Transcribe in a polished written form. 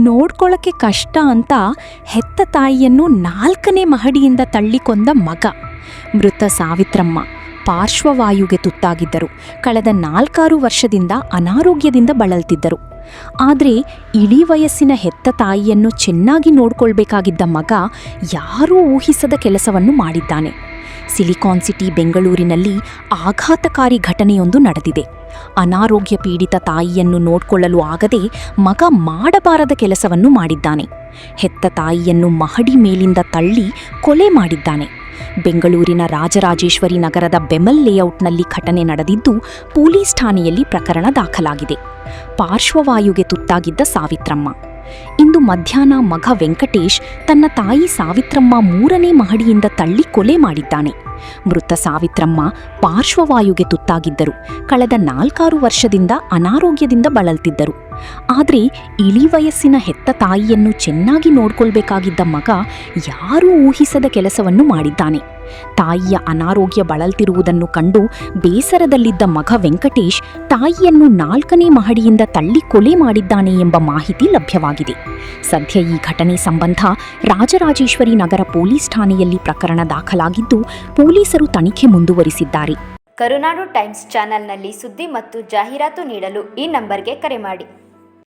ನೋಡ್ಕೊಳ್ಳೋಕ್ಕೆ ಕಷ್ಟ ಅಂತ ಹೆತ್ತ ತಾಯಿಯನ್ನು 4ನೇ ಮಹಡಿಯಿಂದ ತಳ್ಳಿಕೊಂಡ ಮಗ. ಮೃತ ಸಾವಿತ್ರಮ್ಮ ಪಾರ್ಶ್ವವಾಯುಗೆ ತುತ್ತಾಗಿದ್ದರು. ಕಳೆದ 4-6 ವರ್ಷದಿಂದ ಅನಾರೋಗ್ಯದಿಂದ ಬಳಲ್ತಿದ್ದರು. ಆದರೆ ಇಳಿ ವಯಸ್ಸಿನ ಹೆತ್ತ ತಾಯಿಯನ್ನು ಚೆನ್ನಾಗಿ ನೋಡ್ಕೊಳ್ಬೇಕಾಗಿದ್ದ ಮಗ ಯಾರೂ ಊಹಿಸದ ಕೆಲಸವನ್ನು ಮಾಡಿದ್ದಾನೆ. ಸಿಲಿಕಾನ್ ಸಿಟಿ ಬೆಂಗಳೂರಿನಲ್ಲಿ ಆಘಾತಕಾರಿ ಘಟನೆಯೊಂದು ನಡೆದಿದೆ. ಅನಾರೋಗ್ಯ ಪೀಡಿತ ತಾಯಿಯನ್ನು ನೋಡ್ಕೊಳ್ಳಲು ಆಗದೆ ಮಗ ಮಾಡಬಾರದ ಕೆಲಸವನ್ನು ಮಾಡಿದ್ದಾನೆ. ಹೆತ್ತ ತಾಯಿಯನ್ನು ಮಹಡಿ ಮೇಲಿಂದ ತಳ್ಳಿ ಕೊಲೆ ಮಾಡಿದ್ದಾನೆ. ಬೆಂಗಳೂರಿನ ರಾಜರಾಜೇಶ್ವರಿ ನಗರದ ಬೆಮಲ್ ಲೇಔಟ್ನಲ್ಲಿ ಘಟನೆ ನಡೆದಿದ್ದು ಪೊಲೀಸ್ ಠಾಣೆಯಲ್ಲಿ ಪ್ರಕರಣ ದಾಖಲಾಗಿದೆ. ಪಾರ್ಶ್ವವಾಯುಗೆ ತುತ್ತಾಗಿದ್ದ ಸಾವಿತ್ರಮ್ಮ. ಇಂದು ಮಧ್ಯಾಹ್ನ ಮಗ ವೆಂಕಟೇಶ್ ತನ್ನ ತಾಯಿ ಸಾವಿತ್ರಮ್ಮ 3ನೇ ಮಹಡಿಯಿಂದ ತಳ್ಳಿ ಕೊಲೆ ಮಾಡಿದ್ದಾನೆ. ಮೃತ ಸಾವಿತ್ರಮ್ಮ ಪಾರ್ಶ್ವವಾಯುಗೆ ತುತ್ತಾಗಿದ್ದರು. ಕಳೆದ 4-6 ವರ್ಷದಿಂದ ಅನಾರೋಗ್ಯದಿಂದ ಬಳಲ್ತಿದ್ದರು. ಆದರೆ ಇಳಿ ವಯಸ್ಸಿನ ಹೆತ್ತ ತಾಯಿಯನ್ನು ಚೆನ್ನಾಗಿ ನೋಡ್ಕೊಳ್ಬೇಕಾಗಿದ್ದ ಮಗ ಯಾರೂ ಊಹಿಸದ ಕೆಲಸವನ್ನು ಮಾಡಿದ್ದಾನೆ. ತಾಯಿಯ ಅನಾರೋಗ್ಯ ಬಳಲ್ತಿರುವುದನ್ನು ಕಂಡು ಬೇಸರದಲ್ಲಿದ್ದ ಮಗ ವೆಂಕಟೇಶ್ ತಾಯಿಯನ್ನು 4ನೇ ಮಹಡಿಯಿಂದ ತಳ್ಳಿ ಕೊಲೆ ಮಾಡಿದ್ದಾನೆ ಎಂಬ ಮಾಹಿತಿ ಲಭ್ಯವಾಗಿದೆ. ಸದ್ಯ ಈ ಘಟನೆ ಸಂಬಂಧ ರಾಜರಾಜೇಶ್ವರಿ ನಗರ ಪೊಲೀಸ್ ಠಾಣೆಯಲ್ಲಿ ಪ್ರಕರಣ ದಾಖಲಾಗಿದ್ದು ಪೊಲೀಸರು ತನಿಖೆ ಮುಂದುವರಿಸಿದ್ದಾರೆ. ಕರುನಾಡು ಟೈಮ್ಸ್ ಚಾನೆಲ್ನಲ್ಲಿ ಸುದ್ದಿ ಮತ್ತು ಜಾಹೀರಾತು ನೀಡಲು ಈ ನಂಬರ್ಗೆ ಕರೆ ಮಾಡಿ.